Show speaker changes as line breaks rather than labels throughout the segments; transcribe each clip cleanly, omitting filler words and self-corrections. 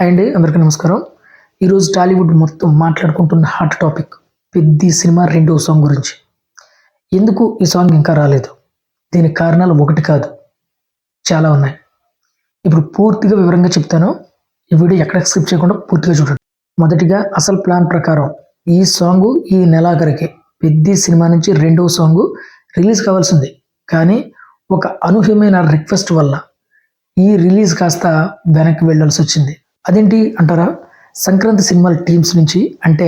And అందరికీ నమస్కారం. ఈరోజు టాలీవుడ్ మొత్తం మాట్లాడుకుంటున్న హాట్ టాపిక్ పెద్ది సినిమా రెండో సాంగ్ గురించి. ఎందుకు ఈ సాంగ్ ఇంకా రాలేదు? దీనికి కారణాలు ఒకటి కాదు, చాలా ఉన్నాయి. ఇప్పుడు పూర్తిగా వివరంగా చెప్తాను. ఈ వీడియో ఎక్కడ స్కిప్ చేయకుండా పూర్తిగా చూడండి. మొదటిగా అసలు ప్లాన్ ప్రకారం ఈ సాంగ్ ఈ నెలాఖరికి పెద్ది సినిమా నుంచి రెండో సాంగ్ రిలీజ్ కావాల్సింది. కానీ ఒక అనూహ్యమైన రిక్వెస్ట్ వల్ల ఈ రిలీజ్ కాస్త వెనక్కి వెళ్ళాల్సి వచ్చింది. అదేంటి అంటారా? సంక్రాంతి సినిమాల టీమ్స్ నుంచి, అంటే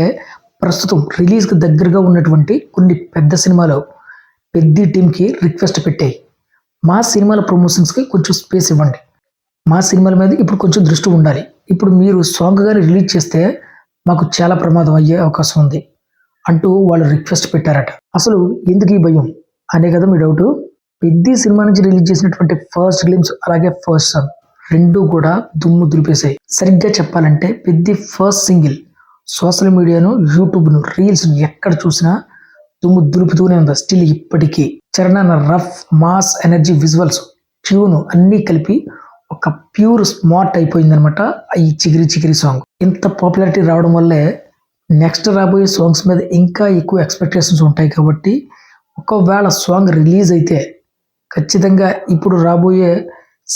ప్రస్తుతం రిలీజ్కి దగ్గరగా ఉన్నటువంటి కొన్ని పెద్ద సినిమాలు పెద్ద టీంకి రిక్వెస్ట్ పెట్టాయి. మా సినిమాల ప్రమోషన్స్కి కొంచెం స్పేస్ ఇవ్వండి, మా సినిమాల మీద ఇప్పుడు కొంచెం దృష్టి ఉండాలి, ఇప్పుడు మీరు సాంగ్ కానీ రిలీజ్ చేస్తే మాకు చాలా ప్రమాదం అయ్యే అవకాశం ఉంది అంటూ వాళ్ళు రిక్వెస్ట్ పెట్టారట. అసలు ఎందుకు ఈ భయం అనే కదా మీ డౌట్. పెద్ద సినిమా నుంచి రిలీజ్ చేసినటువంటి ఫస్ట్ గ్లిమ్స్ అలాగే ఫస్ట్ సాంగ్ రెండు కూడా దుమ్ము దులిపేశాయి. సరిగ్గా చెప్పాలంటే పెద్ద ఫస్ట్ సింగిల్ సోషల్ మీడియాను, యూట్యూబ్ను, రీల్స్ను ఎక్కడ చూసినా దుమ్ము దులుపుతూనే ఉంది స్టిల్ ఇప్పటికీ. చరణాన rough mass energy visuals tune అన్నీ కలిపి ఒక ప్యూర్ స్మార్ట్ అయిపోయిందనమాట ఈ చిగిరి చిగిరి సాంగ్. ఇంత పాపులారిటీ రావడం వల్లే నెక్స్ట్ రాబోయే సాంగ్స్ మీద ఇంకా ఎక్కువ ఎక్స్పెక్టేషన్స్ ఉంటాయి. కాబట్టి ఒకవేళ సాంగ్ రిలీజ్ అయితే ఖచ్చితంగా ఇప్పుడు రాబోయే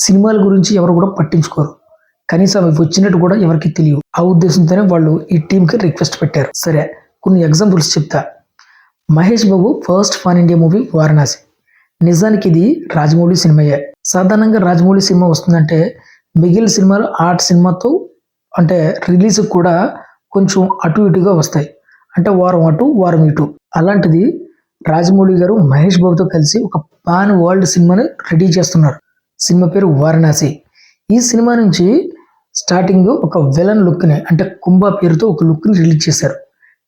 సినిమాల గురించి ఎవరు కూడా పట్టించుకోరు, కనీసం అవి వచ్చినట్టు కూడా ఎవరికి తెలియదు. ఆ ఉద్దేశంతోనే వాళ్ళు ఈ టీంకి రిక్వెస్ట్ పెట్టారు. సరే, కొన్ని ఎగ్జాంపుల్స్ చెప్తా. Mahesh Babu first pan India movie Varanasi. నిజానికి ఇది రాజమౌళి సినిమాయే. సాధారణంగా రాజమౌళి సినిమా వస్తుందంటే మిగిలిన సినిమాలు ఆర్ట్ సినిమాతో అంటే రిలీజ్ కూడా కొంచెం అటు ఇటుగా వస్తాయి, అంటే వారం అటు వారం ఇటు. అలాంటిది రాజమౌళి గారు మహేష్ బాబుతో కలిసి ఒక పాన్ వరల్డ్ సినిమాని రెడీ చేస్తున్నారు. సినిమా పేరు వారణాసి. ఈ సినిమా నుంచి స్టార్టింగ్ ఒక విలన్ లుక్ని, అంటే కుంభ పేరుతో ఒక లుక్ని రిలీజ్ చేశారు.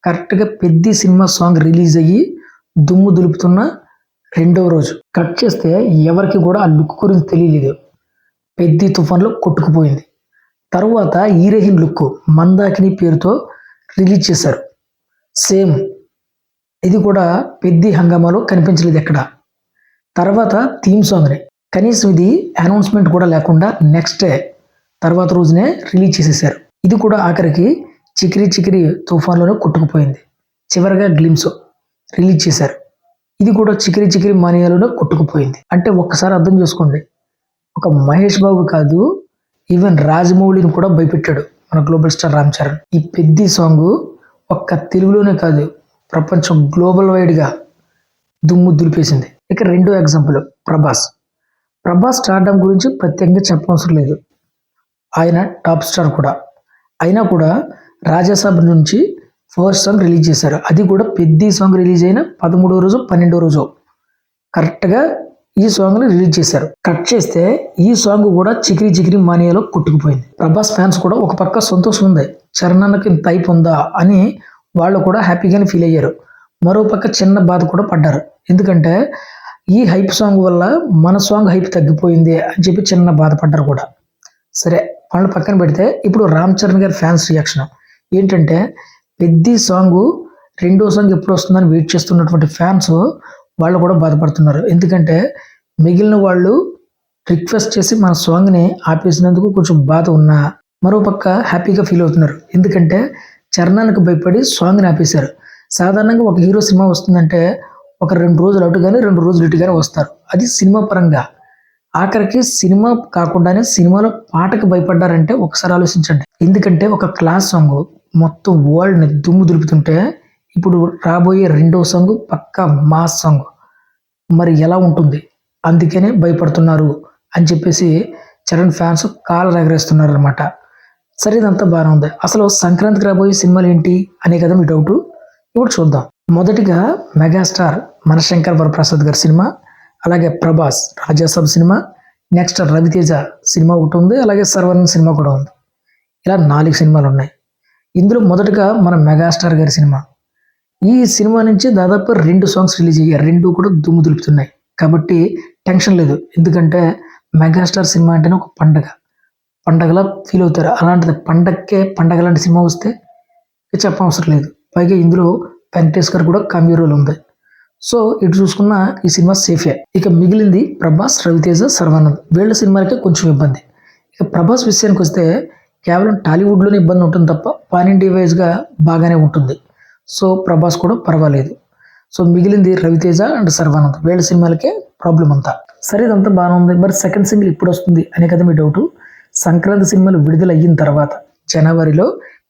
కరెక్ట్గా పెద్ద సినిమా సాంగ్ రిలీజ్ అయ్యి దుమ్ము దులుపుతున్న రెండవ రోజు కట్ చేస్తే ఎవరికి కూడా ఆ లుక్ గురించి తెలియలేదు. పెద్ద తుఫాన్లో కొట్టుకుపోయింది. తర్వాత హీరోయిన్ లుక్ మందాకిని పేరుతో రిలీజ్ చేశారు. సేమ్ ఇది కూడా పెద్ద హంగామాలో కనిపించలేదు ఎక్కడ. తర్వాత థీమ్ సాంగ్ని కనీసం ఇది అనౌన్స్మెంట్ కూడా లేకుండా నెక్స్ట్ డే తర్వాత రోజునే రిలీజ్ చేసేసారు. ఇది కూడా ఆఖరికి చికిరి చికిరి తుఫాన్లోనే కొట్టుకుపోయింది. చివరిగా గ్లిమ్స్ రిలీజ్ చేశారు. ఇది కూడా చికిరి చికిరి మానియాలోనే కొట్టుకుపోయింది. అంటే ఒక్కసారి అర్థం చేసుకోండి, ఒక మహేష్ బాబు కాదు, ఈవెన్ రాజమౌళిని కూడా భయపెట్టాడు మన గ్లోబల్ స్టార్ రామ్ చరణ్. ఈ పెద్ద సాంగ్ ఒక్క తెలుగులోనే కాదు, ప్రపంచం గ్లోబల్ వైడ్గా దుమ్ము దులిపేసింది. ఇక రెండో ఎగ్జాంపుల్ ప్రభాస్. ప్రభాస్ స్టార్డమ్ గురించి ప్రత్యేకంగా చెప్పవసరం లేదు, ఆయన టాప్ స్టార్ కూడా. అయినా కూడా రాజాసాబ్ నుంచి ఫస్ట్ సాంగ్ రిలీజ్ చేశారు. అది కూడా పెద్ద సాంగ్ రిలీజ్ అయిన 13వ రోజు 12వ రోజు కరెక్ట్గా ఈ సాంగ్ని రిలీజ్ చేశారు. కట్ చేస్తే ఈ సాంగ్ కూడా చికిరి చికిరి మానియాలో కొట్టుకుపోయింది. ప్రభాస్ ఫ్యాన్స్ కూడా ఒక పక్క సంతోషం ఉంది, చరణానికి ఇంత హైప్ ఉందా అని వాళ్ళు కూడా హ్యాపీగానే ఫీల్ అయ్యారు. మరో పక్క చిన్న బాధ కూడా పడ్డారు, ఎందుకంటే ఈ హైప్ సాంగ్ వల్ల మన సాంగ్ హైప్ తగ్గిపోయింది అని చెప్పి చిన్న బాధపడ్డారు కూడా. సరే, వాళ్ళు పక్కన పెడితే ఇప్పుడు రామ్ చరణ్ గారి ఫ్యాన్స్ రియాక్షన్ ఏంటంటే, పెద్ద సాంగ్ రెండో సాంగ్ ఎప్పుడు వస్తుందని వెయిట్ చేస్తున్నటువంటి ఫ్యాన్స్ వాళ్ళు కూడా బాధపడుతున్నారు. ఎందుకంటే మిగిలిన వాళ్ళు రిక్వెస్ట్ చేసి మన సాంగ్ని ఆపేసినందుకు కొంచెం బాధ ఉన్నా, మరోపక్క హ్యాపీగా ఫీల్ అవుతున్నారు. ఎందుకంటే చరణానికి భయపడి సాంగ్ని ఆపేశారు. సాధారణంగా ఒక హీరో సినిమా వస్తుందంటే ఒక 2 రోజులు అటు కానీ 2 రోజులు ఇటు కానీ వస్తారు, అది సినిమా పరంగా. ఆఖరికి సినిమా కాకుండానే సినిమాలో పాటకు భయపడ్డారంటే ఒకసారి ఆలోచించండి. ఎందుకంటే ఒక క్లాస్ సాంగ్ మొత్తం వరల్డ్ని దుమ్ము దులుపుతుంటే ఇప్పుడు రాబోయే రెండో సాంగ్ పక్కా మాస్ సాంగ్, మరి ఎలా ఉంటుంది? అందుకనే భయపడుతున్నారు అని చెప్పేసి చరణ్ ఫ్యాన్స్ కాలు ఎగరేస్తున్నారు అనమాట. సరే, ఇదంతా బాగానే ఉంది. అసలు సంక్రాంతికి రాబోయే సినిమాలు ఏంటి అనే కదా మీ డౌట్. ఇప్పుడు చూద్దాం. మొదటిగా మెగాస్టార్ మనశంకర్ వరప్రసాద్ గారి సినిమా, అలాగే ప్రభాస్ రాజాసాబ్ సినిమా, నెక్స్ట్ రవితేజ సినిమా ఒకటి ఉంది, అలాగే సర్వన్ సినిమా కూడా ఉంది. ఇలా 4 సినిమాలు ఉన్నాయి. ఇందులో మొదటగా మన మెగాస్టార్ గారి సినిమా. ఈ సినిమా నుంచి దాదాపు 2 సాంగ్స్ రిలీజ్ అయ్యాయి, 2 కూడా దుమ్ము దులుపుతున్నాయి. కాబట్టి టెన్షన్ లేదు, ఎందుకంటే మెగాస్టార్ సినిమా అంటేనే ఒక పండగలా ఫీల్ అవుతారు. అలాంటిది పండగ లాంటి సినిమా వస్తే చెప్పవసరం లేదు. పైగా ఇందులో వెంకటేష్ గారు కూడా కామెడీ రోల్ ఉంది. సో ఇటు చూసుకున్న ఈ సినిమా సేఫే. ఇక మిగిలింది ప్రభాస్, రవితేజ, సర్వానంద్, వీళ్ళ సినిమాలకే కొంచెం ఇబ్బంది. ఇక ప్రభాస్ విషయానికి వస్తే కేవలం టాలీవుడ్లోనే ఇబ్బంది ఉంటుంది తప్ప పాన్ ఇండియా వైజ్గా బాగానే ఉంటుంది. సో ప్రభాస్ కూడా పర్వాలేదు. సో మిగిలింది రవితేజ అండ్ సర్వానంద్ వీళ్ళ సినిమాలకే ప్రాబ్లం అంతా. సరే ఇదంతా బాగానే ఉంది, మరి సెకండ్ సింగిల్ ఇప్పుడు వస్తుంది అనే కదా మీ డౌట్. సంక్రాంతి సినిమాలు విడుదల అయిన తర్వాత జనవరిలో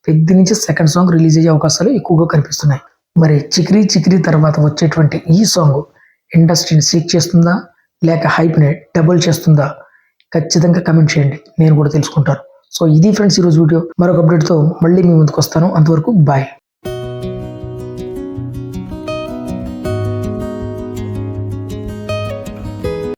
పెద్ద నుంచి సెకండ్ సాంగ్ రిలీజ్ అయ్యే అవకాశాలు ఎక్కువగా కనిపిస్తున్నాయి. మరి చిక్రీ చిక్రీ తర్వాత వచ్చేటువంటి ఈ సాంగ్ ఇండస్ట్రీని సీక్ చేస్తుందా లేక హైప్ని డబుల్ చేస్తుందా? ఖచ్చితంగా కమెంట్ చేయండి, నేను కూడా తెలుసుకుంటాను. సో ఇది ఫ్రెండ్స్ ఈరోజు వీడియో. మరొక అప్డేట్తో మళ్ళీ మీ ముందుకు వస్తాను. అంతవరకు బాయ్.